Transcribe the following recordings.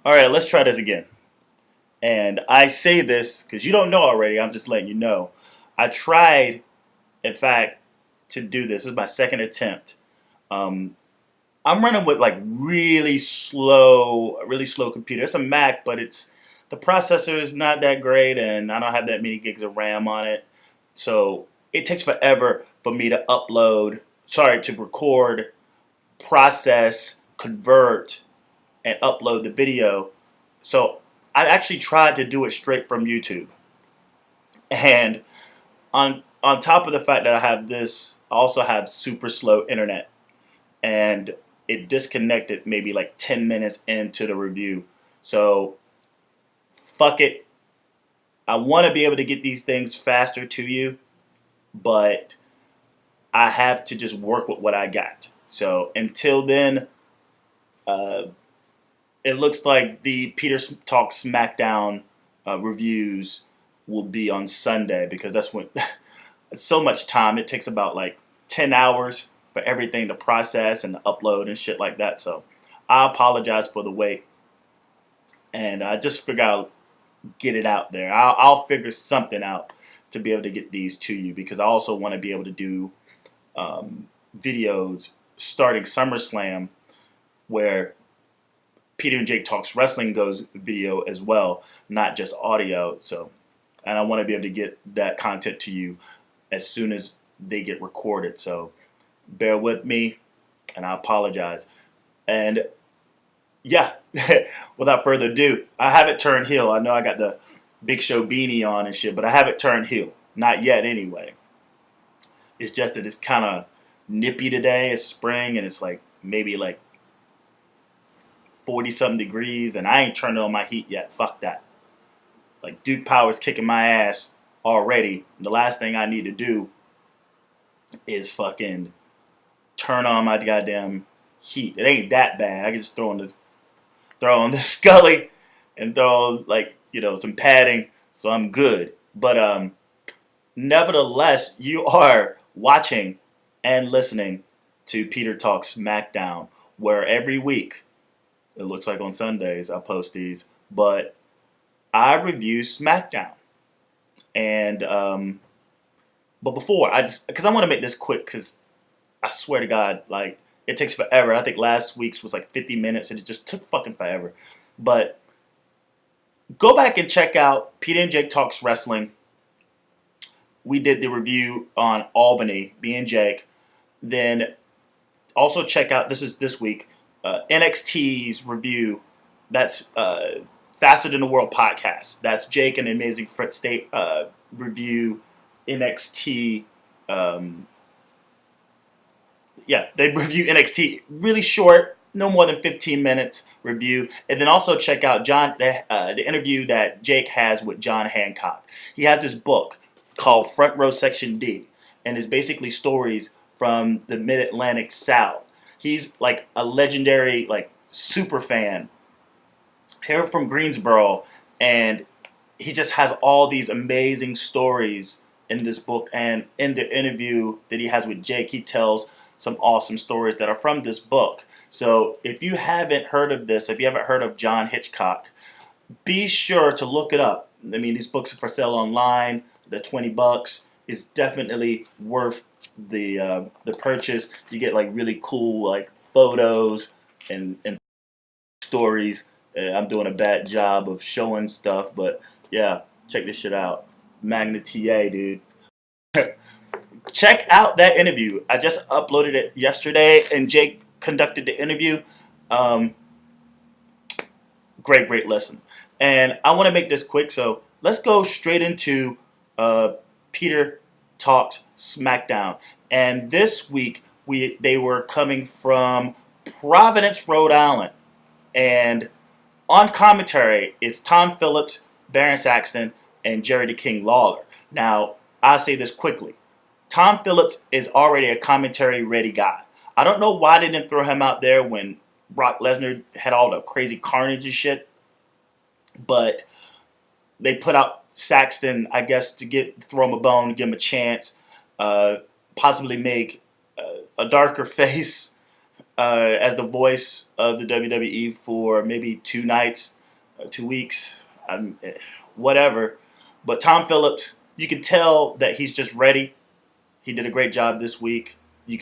All right, let's try this again. And I say this because you don't know already. I'm just letting you know. I tried, in fact, to do this. This is my second attempt. Um, I'm running with like really slow computer. It's a Mac, but the processor is not that great, and I don't have that many gigs of RAM on it. So it takes forever for me to to record, process, convert, and upload the video. So I actually tried to do it straight from YouTube. And on top of the fact that I have this, I also have super slow internet. And it disconnected maybe like 10 minutes into the review. So fuck it. I want to be able to get these things faster to you, but I have to just work with what I got. So until then, uh, it looks like the Peter Talk Smackdown reviews will be on Sunday because that's when it's so much time. It takes about like 10 hours for everything to process and to upload and shit like that. So I apologize for the wait. And I just figure I'll get it out there. I'll figure something out to be able to get these to you because I also want to be able to do videos starting SummerSlam where Peter and Jake Talks Wrestling goes video as well, not just audio. So, and I want to be able to get that content to you as soon as they get recorded. So bear with me, and I apologize. And yeah, without further ado, I haven't turned heel. I know I got the Big Show beanie on and shit, but I haven't turned heel. Not yet anyway. It's just that it's kind of nippy today. It's spring, and it's like maybe like 40-something degrees, and I ain't turned on my heat yet. Fuck that. Like, Duke Power's kicking my ass already. The last thing I need to do is fucking turn on my goddamn heat. It ain't that bad. I can just throw on the Scully and throw, like, some padding, so I'm good. But nevertheless, you are watching and listening to Peter Talks Smackdown, where every week, it looks like on Sundays I post these, but I review Smackdown. And but before because I want to make this quick because I swear to God, like it takes forever. I think last week's was like 50 minutes, and it just took fucking forever. But go back and check out Peter and Jake Talks Wrestling. We did the review on Albany, me and Jake. Then also check out this week. NXT's review, that's Faster Than the World podcast. That's Jake and Amazing Fritz State review NXT. They review NXT really short, no more than 15 minutes review. And then also check out the interview that Jake has with John Hancock. He has this book called Front Row Section D, and it's basically stories from the Mid-Atlantic South. He's like a legendary, like, super fan here from Greensboro, and he just has all these amazing stories in this book. And in the interview that he has with Jake, he tells some awesome stories that are from this book. So if you haven't heard of this, if you haven't heard of John Hitchcock, be sure to look it up. I mean, these books are for sale online. The $20 is definitely worth the purchase. You get like really cool like photos and stories. I'm doing a bad job of showing stuff, but yeah, check this shit out. Magna TA, dude. Check out that interview. I just uploaded it yesterday, and Jake conducted the interview. Great listen. And I want to make this quick, so let's go straight into Peter Talks Smackdown. And this week, they were coming from Providence, Rhode Island. And on commentary, it's Tom Phillips, Baron Saxton, and Jerry the King Lawler. Now, I'll say this quickly. Tom Phillips is already a commentary-ready guy. I don't know why they didn't throw him out there when Brock Lesnar had all the crazy carnage and shit. But they put out Saxton, I guess, to throw him a bone, give him a chance, possibly make a darker face as the voice of the WWE for maybe 2 nights, 2 weeks, whatever. But Tom Phillips, you can tell that he's just ready. He did a great job this week. He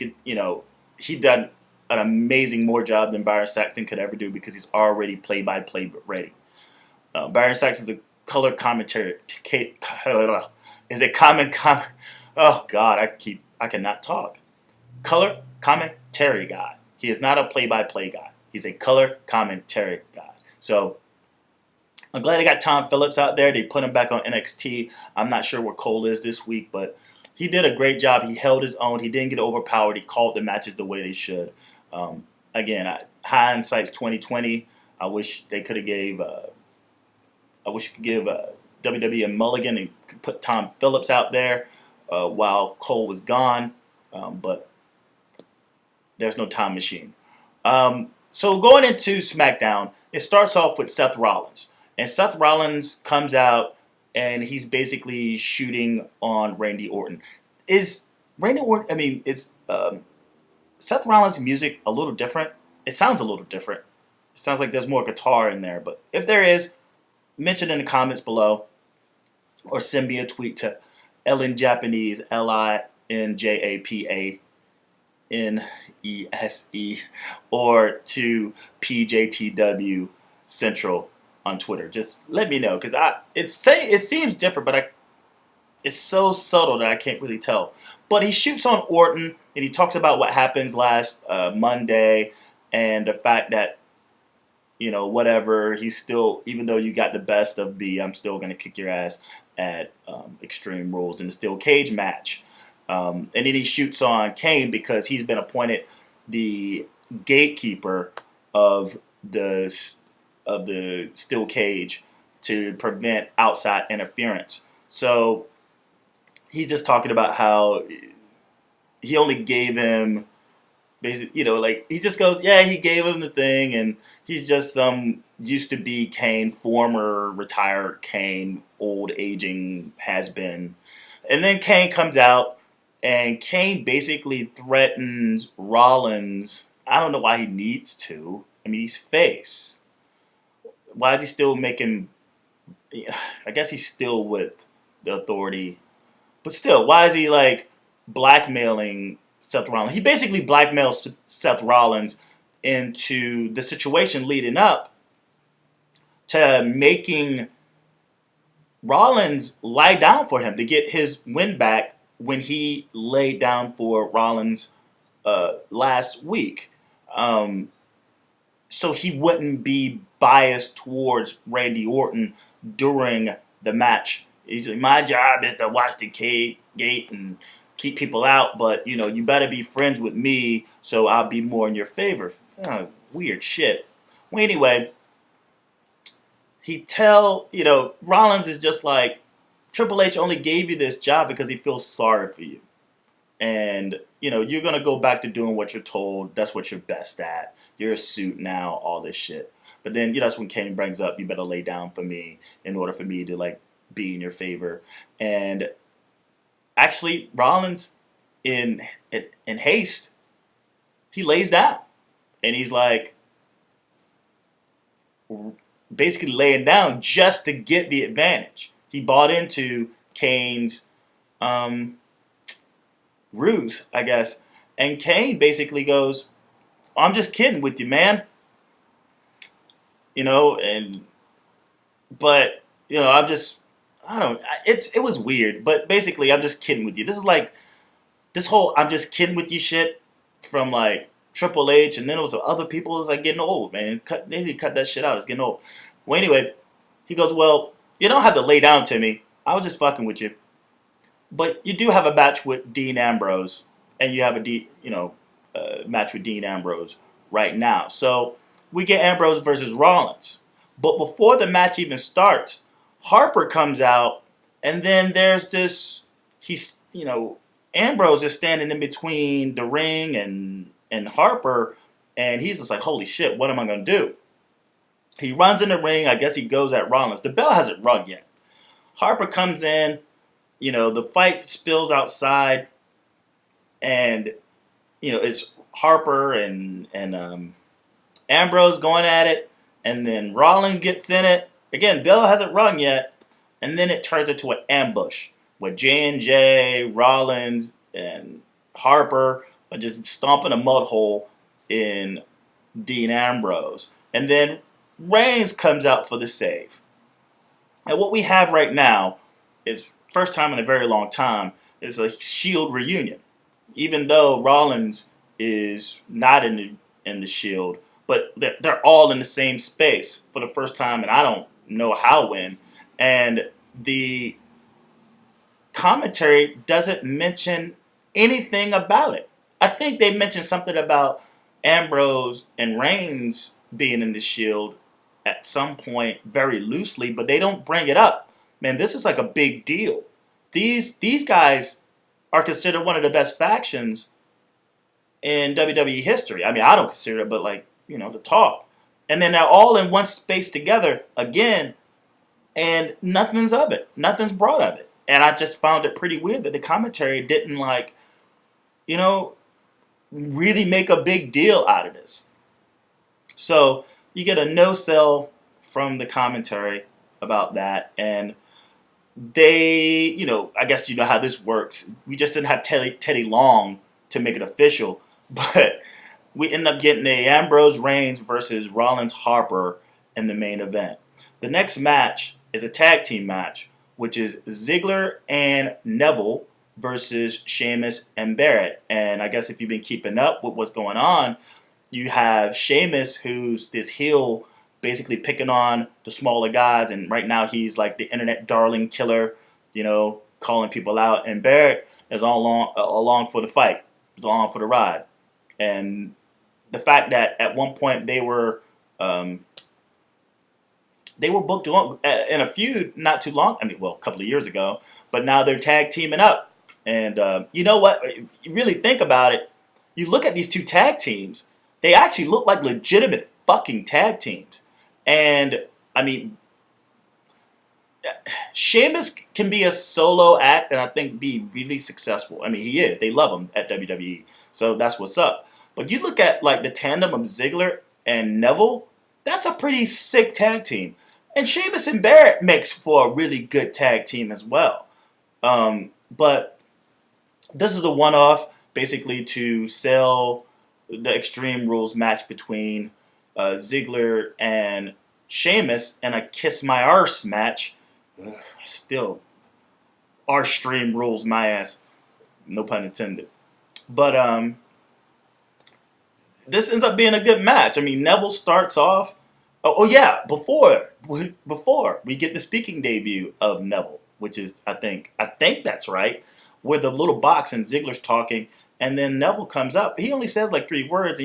done an amazing more job than Byron Saxton could ever do because he's already play-by-play ready. Byron Saxton is a color commentary. Is a oh God, I cannot talk. Color commentary guy. He is not a play-by-play guy. He's a color commentary guy. So I'm glad they got Tom Phillips out there. They put him back on NXT. I'm not sure where Cole is this week, but he did a great job. He held his own. He didn't get overpowered. He called the matches the way they should. Again, hindsight's 2020. I wish they could have gave. I wish you could give WWE a mulligan and put Tom Phillips out there while Cole was gone, but there's no time machine. So going into SmackDown, it starts off with Seth Rollins. And Seth Rollins comes out and he's basically shooting on Randy Orton. Is Randy Orton, it's Seth Rollins' music a little different? It sounds a little different. It sounds like there's more guitar in there. But if there is, mention in the comments below or send me a tweet to Ellen Japanese, LINJAPANESE, or to PJTW Central on Twitter. Just let me know, because it seems different, but it's so subtle that I can't really tell. But he shoots on Orton, and he talks about what happens last Monday, and the fact that, whatever, he's still, even though you got the best of me, I'm still going to kick your ass at Extreme Rules in the steel cage match. And then he shoots on Kane because he's been appointed the gatekeeper of the steel cage to prevent outside interference. So he's just talking about how he only gave him, basically, he just goes, yeah, he gave him the thing, and he's just some used to be Kane, former retired Kane, old aging has-been. And then Kane comes out, and Kane basically threatens Rollins. I don't know why he needs to. He's face. Why is he still making... I guess he's still with the Authority. But still, why is he, blackmailing Seth Rollins? He basically blackmails Seth Rollins into the situation leading up to making Rollins lie down for him to get his win back when he laid down for Rollins last week. So he wouldn't be biased towards Randy Orton during the match. He's like, my job is to watch the gate and keep people out, but you better be friends with me so I'll be more in your favor. Weird shit. Well, anyway, Rollins is just like, Triple H only gave you this job because he feels sorry for you. And, you're going to go back to doing what you're told. That's what you're best at. You're a suit now, all this shit. But then, that's when Kane brings up, you better lay down for me in order for me to, be in your favor. And actually, Rollins, in haste, he lays down. And he's basically laying down just to get the advantage. He bought into Kane's ruse, I guess. And Kane basically goes, I'm just kidding with you, man. It was weird. But basically, I'm just kidding with you. This is this whole I'm just kidding with you shit from Triple H, and then it was other people. It was getting old, man. They need to cut that shit out. It's getting old. Well, anyway, he goes, well, you don't have to lay down to me. I was just fucking with you. But you do have a match with Dean Ambrose, and you have a match with Dean Ambrose right now. So we get Ambrose versus Rollins. But before the match even starts, Harper comes out, and then there's this, Ambrose is standing in between the ring and Harper, and he's just like, holy shit, what am I going to do? He runs in the ring. I guess he goes at Rollins. The bell hasn't rung yet. Harper comes in. The fight spills outside. And, it's Harper and Ambrose going at it, and then Rollins gets in it. Again, Bell hasn't rung yet, and then it turns into an ambush with J&J, Rollins, and Harper are just stomping a mud hole in Dean Ambrose. And then Reigns comes out for the save. And what we have right now is, first time in a very long time, is a Shield reunion. Even though Rollins is not in the Shield, but they're all in the same space for the first time, and I don't know how when. And the commentary doesn't mention anything about it. I think they mentioned something about Ambrose and Reigns being in the Shield at some point very loosely, but they don't bring it up. Man, this is like a big deal. These guys are considered one of the best factions in WWE history. I mean, I don't consider it, but like, the talk. And then they're all in one space together again, and nothing's of it. Nothing's brought of it. And I just found it pretty weird that the commentary didn't really make a big deal out of this. So you get a no-sell from the commentary about that, and they, I guess you know how this works. We just didn't have Teddy Long to make it official, but we end up getting a Ambrose Reigns versus Rollins Harper in the main event. The next match is a tag team match, which is Ziggler and Neville versus Sheamus and Barrett. And I guess if you've been keeping up with what's going on, you have Sheamus, who's this heel, basically picking on the smaller guys, and right now he's like the internet darling killer, calling people out. And Barrett is along for the fight, is along for the ride. And the fact that at one point they were booked in a feud not too long, a couple of years ago, but now they're tag teaming up. And you know what? If you really think about it, you look at these two tag teams, they actually look like legitimate fucking tag teams. And, Sheamus can be a solo act and I think be really successful. He is. They love him at WWE. So that's what's up. But you look at like the tandem of Ziggler and Neville, that's a pretty sick tag team. And Sheamus and Barrett makes for a really good tag team as well. But this is a one-off, basically to sell the Extreme Rules match between Ziggler and Sheamus, and a Kiss My Arse match. Still, our stream rules my ass. No pun intended. But this ends up being a good match. Neville starts off. Oh yeah, before we get the speaking debut of Neville, which is I think that's right, where the little box and Ziggler's talking. And then Neville comes up. He only says like 3 words,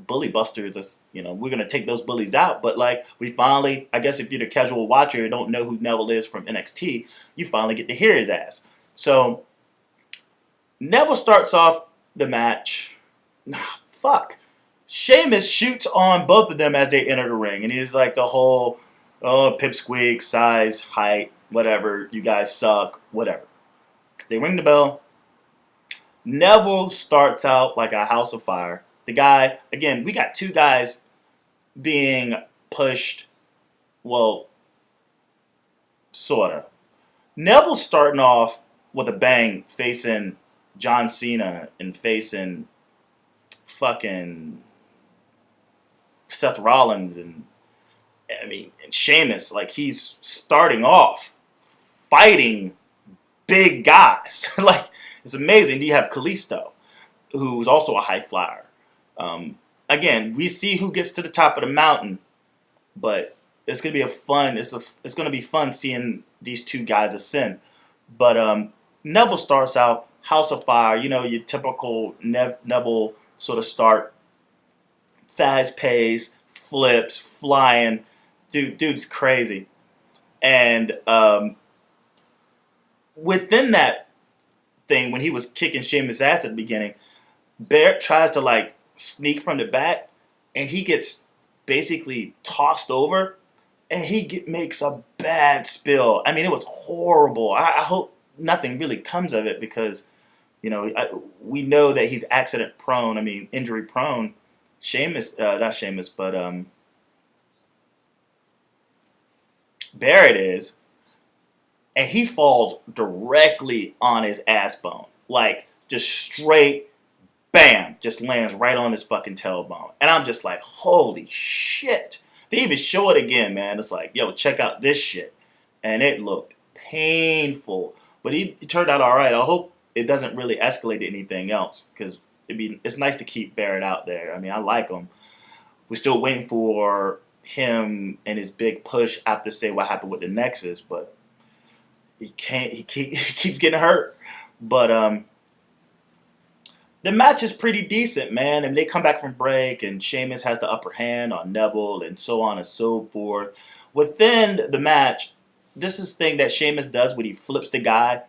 bully busters, we're going to take those bullies out. But like we finally, I guess if you're the casual watcher and don't know who Neville is from NXT, you finally get to hear his ass. So Neville starts off the match. Sheamus shoots on both of them as they enter the ring. And he's like the whole, pipsqueak, size, height, whatever, you guys suck, whatever. They ring the bell. Neville starts out like a house of fire. The guy, again, we got 2 guys being pushed, sorta. Neville's starting off with a bang, facing John Cena and facing fucking Seth Rollins and Sheamus. Like, he's starting off fighting big guys. Like, it's amazing. You have Kalisto, who's also a high flyer. Again, we see who gets to the top of the mountain, but it's gonna be it's gonna be fun seeing these 2 guys ascend. But Neville starts out house of fire. Your typical Neville sort of start, fast pace, flips, flying. Dude's crazy. And within that thing, when he was kicking Sheamus' ass at the beginning, Barrett tries to like sneak from the back, and he gets basically tossed over, and he makes a bad spill. It was horrible. I hope nothing really comes of it, because You know, we know that he's accident prone. I mean, injury prone. Sheamus, not Sheamus, but Barrett is, and he falls directly on his ass bone, like just straight, bam, just lands right on his fucking tailbone, and I'm just like, holy shit! They even show it again, man. It's like, yo, check out this shit, and it looked painful, but he turned out all right. I hope it doesn't really escalate to anything else because it's nice to keep Barrett out there. I mean, I like him. We're still waiting for him and his big push after say what happened with the Nexus, but he can't. He keeps getting hurt. But the match is pretty decent, man. And they come back from break, and Sheamus has the upper hand on Neville, and so on and so forth. Within the match, this is the thing that Sheamus does when he flips the guy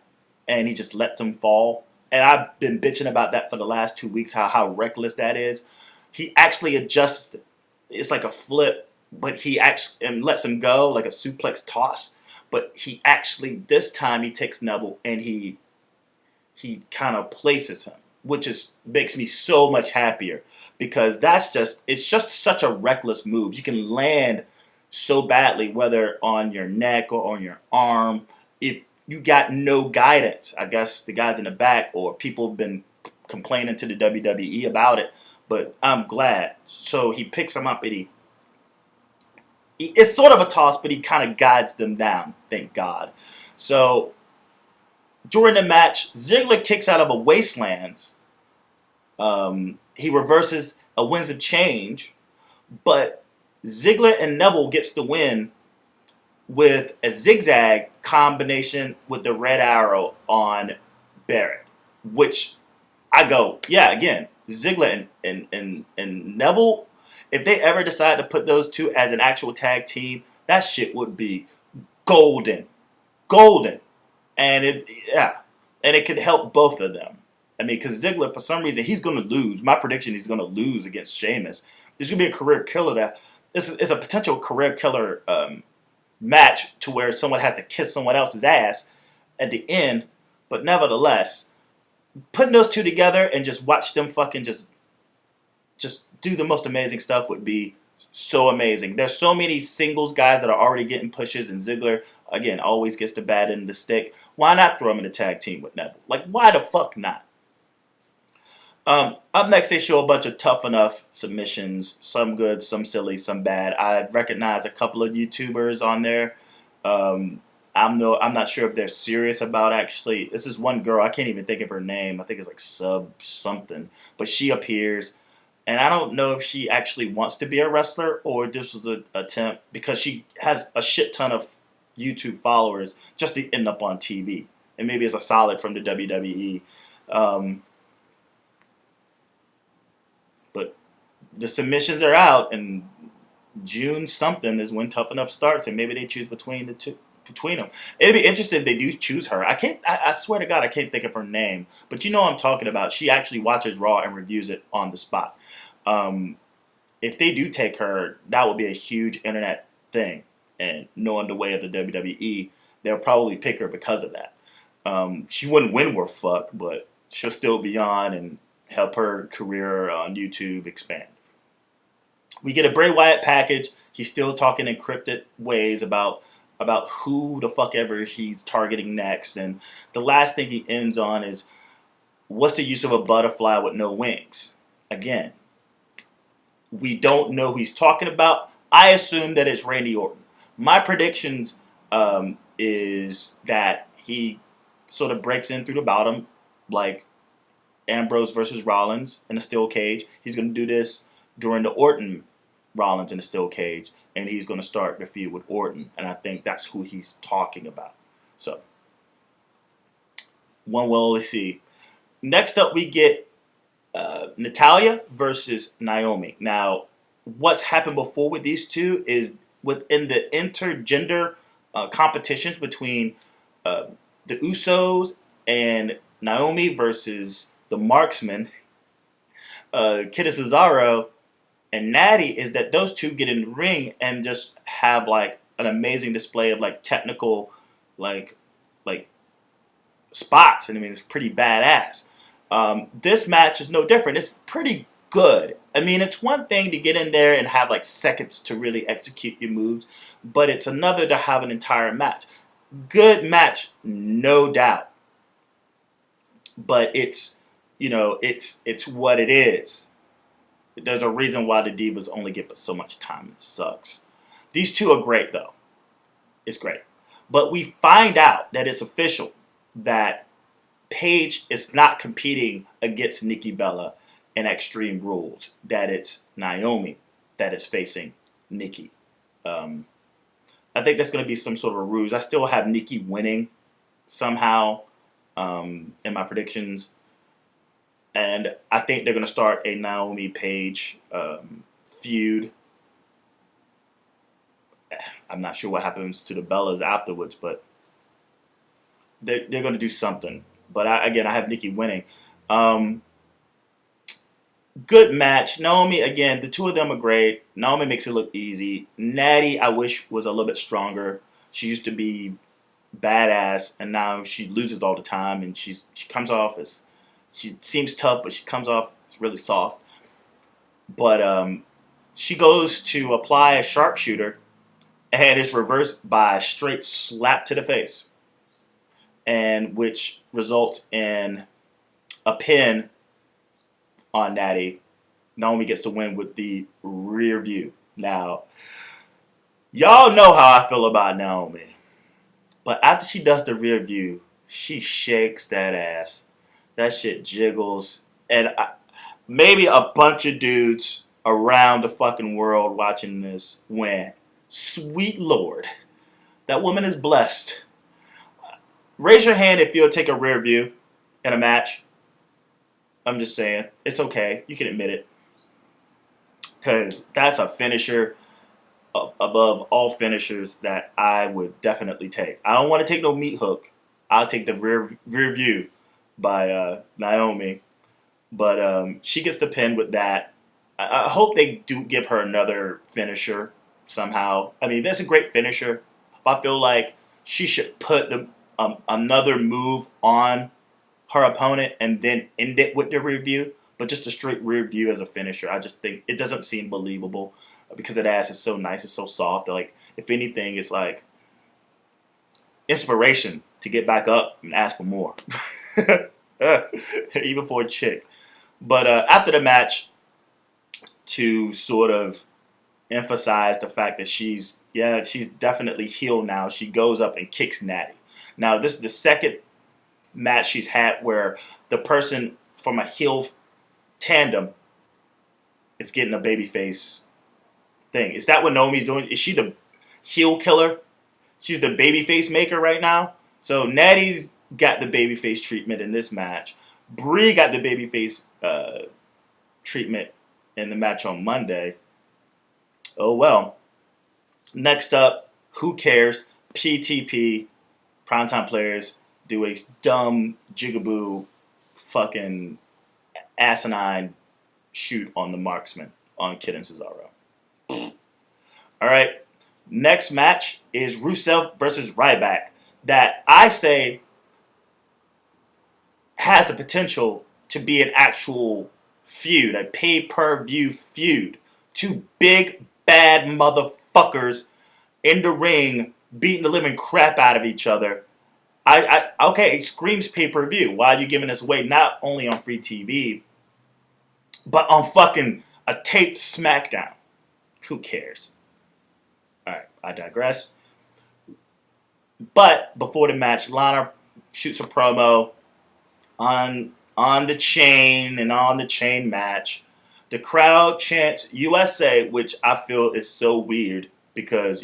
and he just lets him fall. And I've been bitching about that for the last 2 weeks, how reckless that is. He actually adjusts it. It's like a flip, but he actually and lets him go like a suplex toss. But he actually, this time, he takes Neville and he kind of places him, which makes me so much happier because it's just such a reckless move. You can land so badly, whether on your neck or on your arm, if you got no guidance. I guess the guys in the back or people have been complaining to the WWE about it, but I'm glad. So he picks him up and it's sort of a toss, but he kind of guides them down, thank God. So during the match, Ziggler kicks out of a wasteland. He reverses a Winds of Change, but Ziggler and Neville gets the win with a zigzag combination with the red arrow on Barrett, which I go, yeah, again, Ziggler and Neville, if they ever decide to put those two as an actual tag team, that shit would be golden. Golden. And it could help both of them. I mean, because Ziggler, for some reason, he's going to lose. My prediction, he's going to lose against Sheamus. There's going to be a career killer it's a potential career killer match to where someone has to kiss someone else's ass at the end. But nevertheless, putting those two together and just watch them fucking just do the most amazing stuff would be so amazing. There's so many singles guys that are already getting pushes, and Ziggler, again, always gets the bad end of the stick. Why not throw him in a tag team with Neville? Like, why the fuck not? Up next, they show a bunch of tough enough submissions. Some good, some silly, some bad. I recognize a couple of YouTubers on there. I'm not sure if they're serious about actually. This is one girl. I can't even think of her name. I think it's like Sub something. But she appears. And I don't know if she actually wants to be a wrestler or this was an attempt because she has a shit ton of YouTube followers just to end up on TV. And maybe it's a solid from the WWE. But the submissions are out, and June something is when Tough Enough starts, and maybe they choose between them. It'd be interesting if they do choose her. I swear to God, I can't think of her name. But you know what I'm talking about. She actually watches Raw and reviews it on the spot. If they do take her, that would be a huge internet thing. And knowing the way of the WWE, they'll probably pick her because of that. She wouldn't win worth fuck, but she'll still be on and help her career on YouTube expand. We get a Bray Wyatt package. He's still talking encrypted ways about who the fuck ever he's targeting next. And the last thing he ends on is, what's the use of a butterfly with no wings? Again, we don't know who he's talking about. I assume that it's Randy Orton. My predictions is that he sort of breaks in through the bottom, like Ambrose versus Rollins in a steel cage. He's going to do this during the Orton Rollins in a steel cage, and he's going to start the feud with Orton, and I think that's who he's talking about. So, one will only see. Next up, we get Natalya versus Naomi. Now, what's happened before with these two is within the intergender competitions between the Usos and Naomi versus the Marksmen, Kid Cesaro and Natty, is that those two get in the ring and just have like an amazing display of like technical like spots, and I mean it's pretty badass. This match is no different. It's pretty good. I mean, it's one thing to get in there and have like seconds to really execute your moves, but it's another to have an entire match. Good match, no doubt. But it's, it's what it is. There's a reason why the Divas only get so much time. It sucks. These two are great though. It's great. But we find out that it's official that Paige is not competing against Nikki Bella in Extreme Rules. That it's Naomi that is facing Nikki. I think that's going to be some sort of a ruse. I still have Nikki winning somehow in my predictions. And I think they're going to start a Naomi Paige feud. I'm not sure what happens to the Bellas afterwards, but they're going to do something. But I have Nikki winning. Good match. Naomi, again, the two of them are great. Naomi makes it look easy. Natty, I wish, was a little bit stronger. She used to be badass, and now she loses all the time, and she comes off as, she seems tough, but she comes off as really soft. But she goes to apply a sharpshooter, and it's reversed by a straight slap to the face, and which results in a pin on Natty. Naomi gets to win with the rear view. Now, y'all know how I feel about Naomi. But after she does the rear view, she shakes that ass. That shit jiggles. And maybe a bunch of dudes around the fucking world watching this went, sweet Lord, that woman is blessed. Raise your hand if you'll take a rear view in a match. I'm just saying. It's okay. You can admit it. Because that's a finisher above all finishers that I would definitely take. I don't want to take no meat hook. I'll take the rear view by Naomi. But she gets the pin with that. I hope they do give her another finisher somehow. I mean, that's a great finisher. I feel like she should put another move on her opponent and then end it with the rear view. But just a straight rear view as a finisher, I just think it doesn't seem believable because that ass is so nice, it's so soft. Like, if anything, it's like inspiration to get back up and ask for more. Even for a chick. But after the match, to sort of emphasize the fact that she's definitely healed now, she goes up and kicks Natty. Now, this is the second match she's had where the person from a heel tandem is getting a babyface thing. Is that what Naomi's doing? Is she the heel killer? She's the babyface maker right now? So Natty's got the babyface treatment in this match. Brie got the babyface treatment in the match on Monday. Oh well. Next up, who cares? PTP, Primetime Players, do a dumb, jigaboo, fucking asinine shoot on the Marksman, on Kid and Cesaro. Alright, next match is Rusev versus Ryback, that I say has the potential to be an actual feud, a pay-per-view feud. Two big, bad motherfuckers in the ring beating the living crap out of each other. Okay, it screams pay-per-view. Why are you giving this away not only on free TV, but on fucking a taped Smackdown? Who cares? Alright, I digress. But before the match, Lana shoots a promo on the chain and on the chain match. The crowd chants USA, which I feel is so weird because,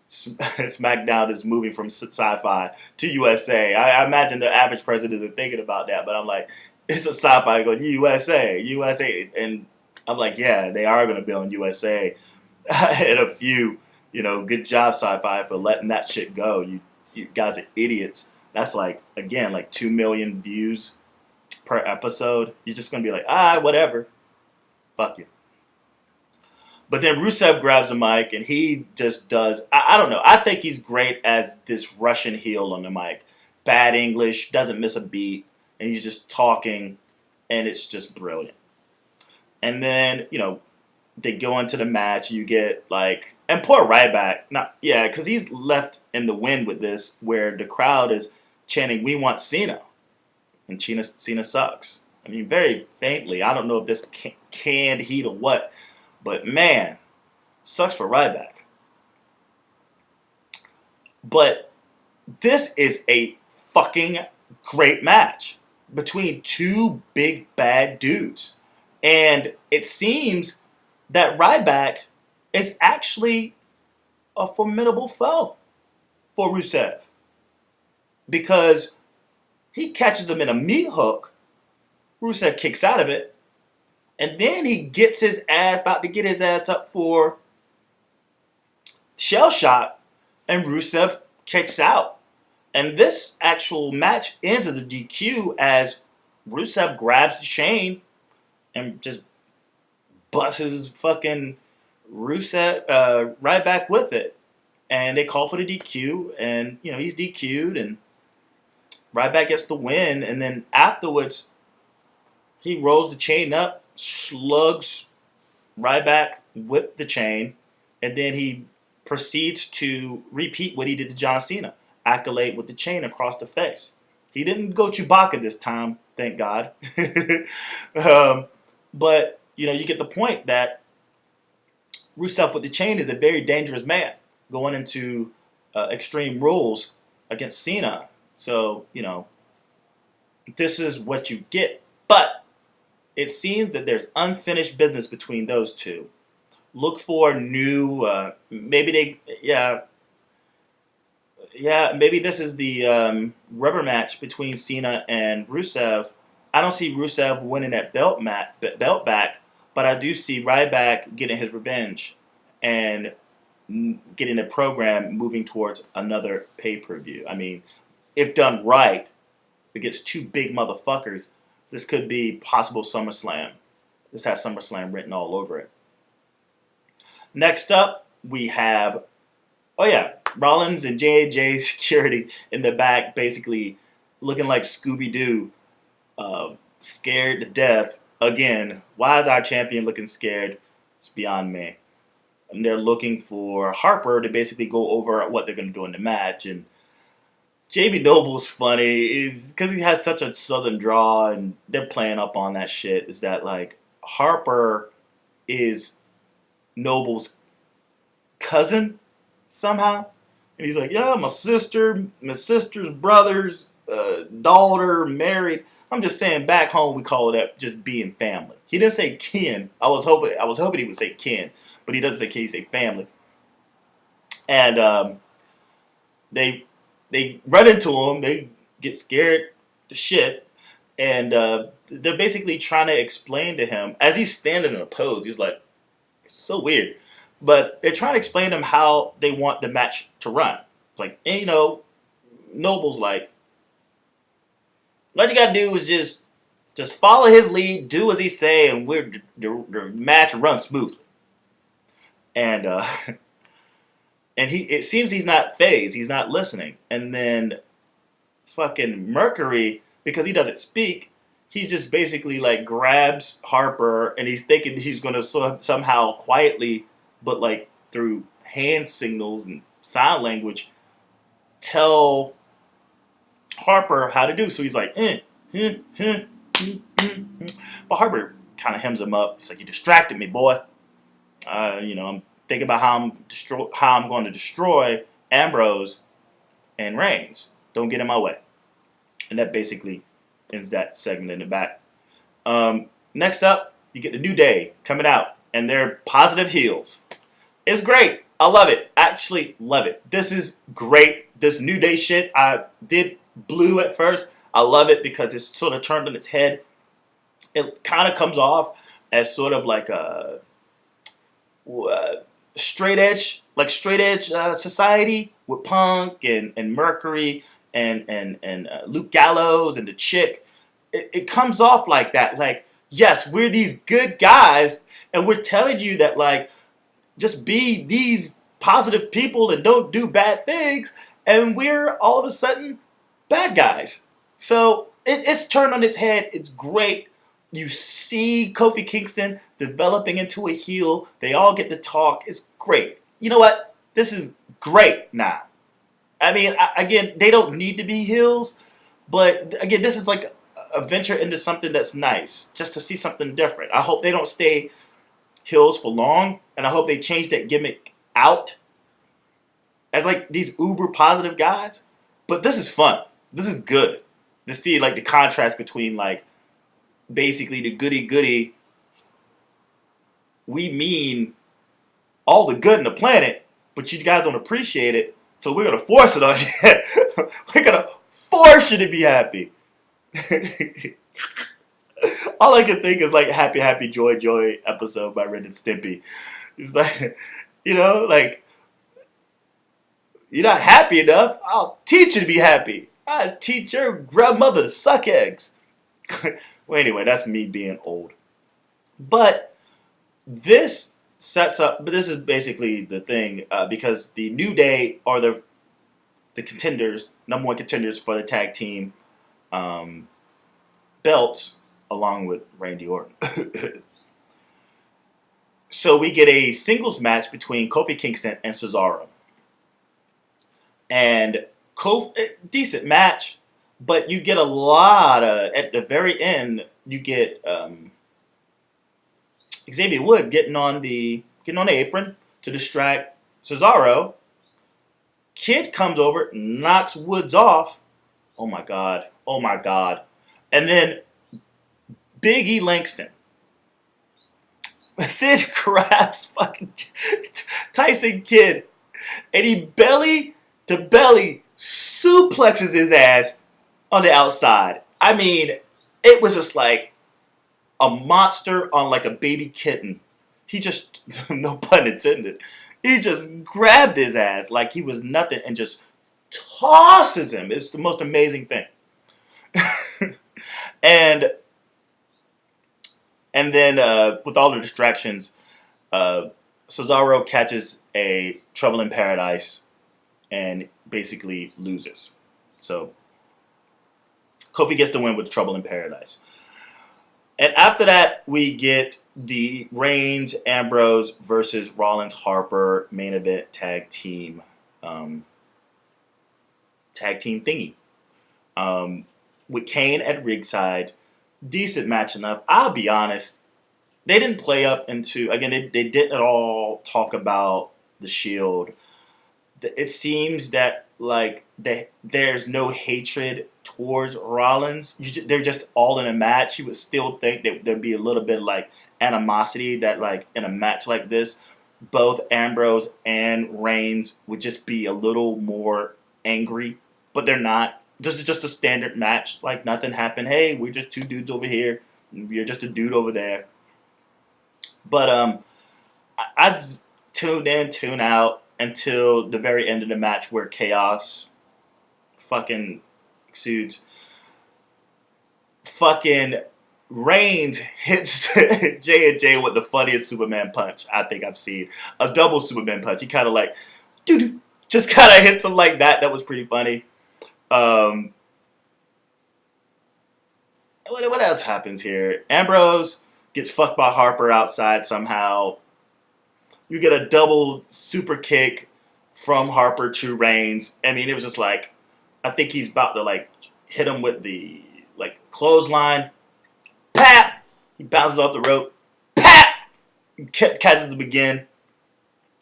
Smackdown is moving from sci-fi to USA. I imagine the average person isn't thinking about that, but I'm like, it's a sci-fi going USA, USA. And I'm like, yeah, they are going to be on USA. And a few, good job sci-fi for letting that shit go. You guys are idiots. That's like, again, like 2 million views per episode. You're just going to be like, whatever. Fuck you. But then Rusev grabs the mic and he just does, I don't know, I think he's great as this Russian heel on the mic. Bad English, doesn't miss a beat, and he's just talking, and it's just brilliant. And then, they go into the match, you get like, and poor Ryback, because he's left in the wind with this, where the crowd is chanting, "We want Cena," and Cena sucks. I mean, very faintly. I don't know if this canned heat or what, but man, sucks for Ryback. But this is a fucking great match between two big bad dudes. And it seems that Ryback is actually a formidable foe for Rusev. Because he catches him in a meat hook, Rusev kicks out of it, and then he gets his ass, about to get his ass up for shell shot, and Rusev kicks out. And this actual match ends as a DQ as Rusev grabs the chain and just busts fucking Ryback with it. And they call for the DQ, and he's DQ'd, and Ryback gets the win. And then afterwards, he rolls the chain up, slugs Ryback with the chain, and then he proceeds to repeat what he did to John Cena. Accolade with the chain across the face. He didn't go Chewbacca this time, thank God. But, you get the point that Rusev with the chain is a very dangerous man going into Extreme Rules against Cena. So, this is what you get. But it seems that there's unfinished business between those two. Look for new, maybe this is the rubber match between Cena and Rusev. I don't see Rusev winning that belt back, but I do see Ryback getting his revenge and getting the program moving towards another pay-per-view. I mean, if done right, against two big motherfuckers, this could be possible SummerSlam. This has SummerSlam written all over it. Next up, we have, Rollins and J&J security in the back, basically looking like Scooby-Doo, scared to death. Again, why is our champion looking scared? It's beyond me. And they're looking for Harper to basically go over what they're going to do in the match. And JB Noble's funny is because he has such a southern draw, and they're playing up on that shit. Is that like Harper is Noble's cousin somehow? And he's like, yeah, my sister's brother's daughter married. I'm just saying, back home we call that just being family. He didn't say kin. I was hoping he would say kin, but he doesn't say kin. He say family. And they run into him. They get scared to shit, and they're basically trying to explain to him as he's standing in a pose. He's like, it's so weird. But they're trying to explain to him how they want the match to run. It's like, and, Noble's like, what you gotta do is just follow his lead, do as he say, and the match runs smoothly. And and it seems he's not phased, he's not listening. And then fucking Mercury, because he doesn't speak, he just basically like grabs Harper, and he's thinking he's gonna somehow quietly, but like through hand signals and sign language, tell Harper how to do. So he's like, but Harper kind of hems him up. He's like, you distracted me, boy. I'm thinking about how I'm going to destroy Ambrose and Reigns. Don't get in my way. And that basically ends that segment in the back. Next up, you get the New Day coming out, and they're positive heels. It's great. I love it. Actually love it. This is great. This New Day shit, I did blue at first. I love it because it's sort of turned on its head. It kind of comes off as sort of like a straight edge society with Punk and Mercury and Luke Gallows and the Chick. It comes off like that. Like, yes, we're these good guys, and we're telling you that, like, just be these positive people and don't do bad things, and we're all of a sudden bad guys. So it's turned on its head. It's great. You see Kofi Kingston developing into a heel. They all get to talk. It's great. You know what? This is great now. I mean, again, they don't need to be heels, but again, this is like a venture into something that's nice, just to see something different. I hope they don't stay heels for long, and I hope they change that gimmick out as like these uber positive guys. But this is fun. This is good to see like the contrast between like basically the goody goody. We mean all the good in the planet, but you guys don't appreciate it, so we're gonna force it on you. We're gonna force you to be happy. All I can think is like Happy Happy Joy Joy episode by Ren and Stimpy. It's like, like, you're not happy enough, I'll teach you to be happy. I'll teach your grandmother to suck eggs. Well, anyway, that's me being old. But this sets up, but this is basically the thing, because the New Day are the contenders, number one contenders for the tag team belts, along with Randy Orton. So we get a singles match between Kofi Kingston and Cesaro. And decent match, but you get a lot of, at the very end, you get Xavier Wood getting on the apron to distract Cesaro. Kid comes over, knocks Woods off. Oh my god. And then Big E Langston then grabs fucking Tyson Kidd, and he belly to belly suplexes his ass on the outside. I mean, it was just like a monster on like a baby kitten. He just, no pun intended, he just grabbed his ass like he was nothing and just tosses him. It's the most amazing thing. And then with all the distractions, Cesaro catches a Trouble in Paradise and basically loses. So Kofi gets the win with Trouble in Paradise. And after that, we get the Reigns, Ambrose versus Rollins, Harper main event tag team thingy. With Kane at ringside. Decent match enough. I'll be honest. They didn't play up into, again, they didn't at all talk about the Shield. It seems that like there's no hatred towards Rollins. They're just all in a match. You would still think that there'd be a little bit like animosity, that like in a match like this, both Ambrose and Reigns would just be a little more angry, but they're not. This is just a standard match. Like nothing happened. Hey, we're just two dudes over here. You're just a dude over there. But I tuned in, tune out until the very end of the match where chaos fucking exudes. Fucking Reigns hits J&J with the funniest Superman punch I think I've seen. A double Superman punch. He kind of like, dude, just kind of hits him like that. That was pretty funny. What else happens here? Ambrose gets fucked by Harper outside somehow. You get a double super kick from Harper to Reigns. I mean, it was just like, I think he's about to like hit him with the like clothesline. Pap! He bounces off the rope. Pap! Catches him again.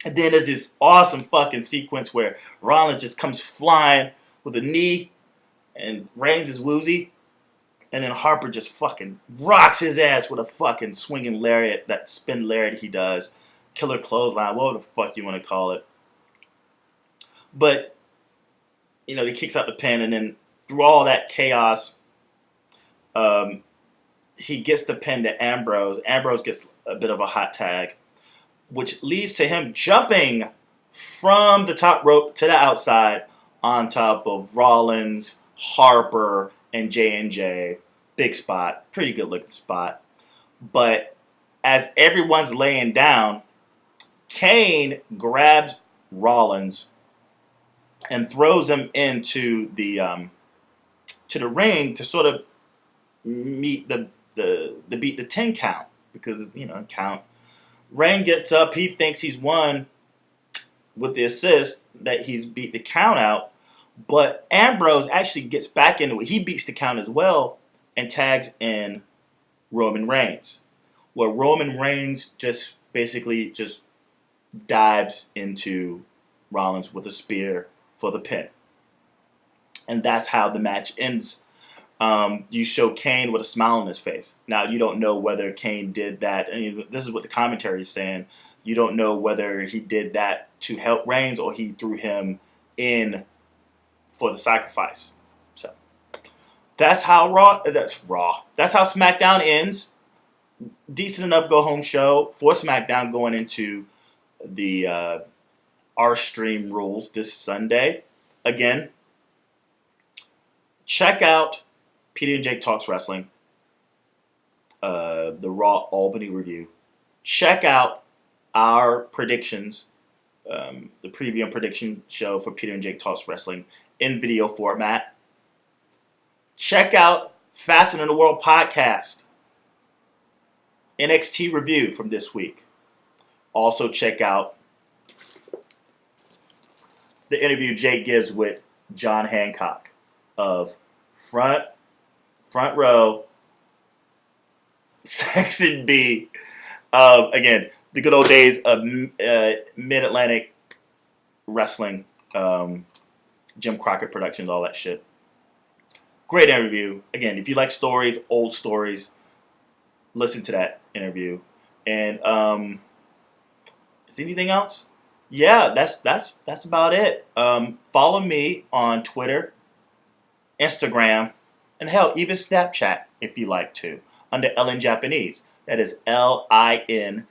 And then there's this awesome fucking sequence where Rollins just comes flying with a knee, and Reigns is woozy, and then Harper just fucking rocks his ass with a fucking swinging lariat, that spin lariat he does, killer clothesline, whatever the fuck you want to call it. But, he kicks out the pin, and then through all that chaos, he gets the pin to Ambrose. Ambrose gets a bit of a hot tag, which leads to him jumping from the top rope to the outside, on top of Rollins, Harper, and J&J. Big spot. Pretty good looking spot. But as everyone's laying down, Kane grabs Rollins and throws him into the to the ring to sort of meet beat the 10 count because count. Reigns gets up. He thinks he's won with the assist that he's beat the count out, but Ambrose actually gets back into it. He beats the count as well and tags in Roman Reigns. Where Roman Reigns just basically just dives into Rollins with a spear for the pin. And that's how the match ends. You show Kane with a smile on his face. Now, you don't know whether Kane did that. And this is what the commentary is saying. You don't know whether he did that to help Reigns or he threw him in for the sacrifice. So that's how Raw. That's how SmackDown ends. Decent enough go-home show for SmackDown going into the our stream rules this Sunday. Again, check out Peter and Jake Talks Wrestling, the Raw Albany review. Check out our predictions, the preview and prediction show for Peter and Jake Talks Wrestling in video format. Check out Faster Than the World podcast, NXT review from this week. Also check out the interview Jake gives with John Hancock of Front Row, Section B. Again, the good old days of Mid-Atlantic wrestling, Jim Crockett Productions, all that shit. Great interview. Again, if you like stories, old stories, listen to that interview. And is anything else? Yeah, that's about it. Follow me on Twitter, Instagram, and hell, even Snapchat if you like to, under Ellen Japanese. That is LINJAPANESE.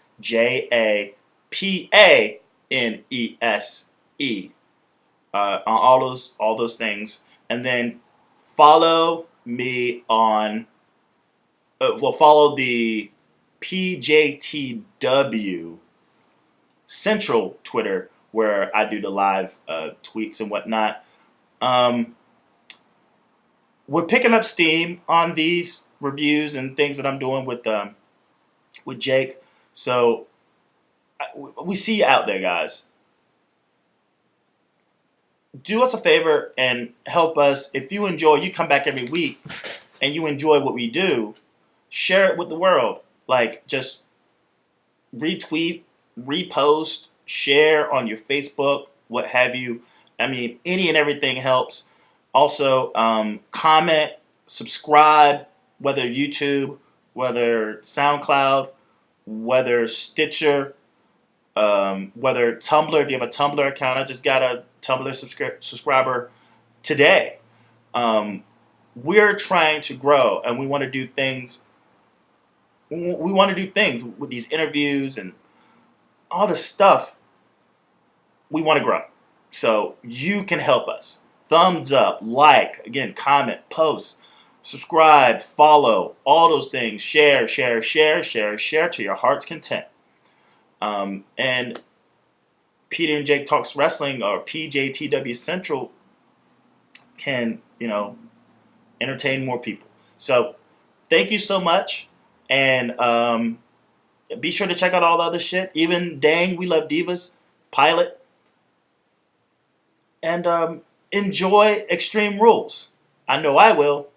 On all those things, and then follow me on. Follow the PJTW Central Twitter where I do the live tweets and whatnot. We're picking up steam on these reviews and things that I'm doing with Jake. So we see you out there, guys. Do us a favor and help us. If you come back every week and you enjoy what we do, share it with the world. Like, just retweet, repost, share on your Facebook, what have you. I mean, any and everything helps. Also, comment, subscribe, whether YouTube, whether SoundCloud, whether Stitcher, whether Tumblr. If you have a Tumblr account, I just got a Tumblr subscriber today. We're trying to grow, and we want to do things. We want to do things with these interviews and all this stuff. We want to grow, so you can help us. Thumbs up, like, again, comment, post, subscribe, follow, all those things. Share to your heart's content. And Peter and Jake Talks Wrestling, or PJTW Central, can, entertain more people. So thank you so much. And be sure to check out all the other shit. Even Dang, We Love Divas, Pilot. And enjoy Extreme Rules. I know I will.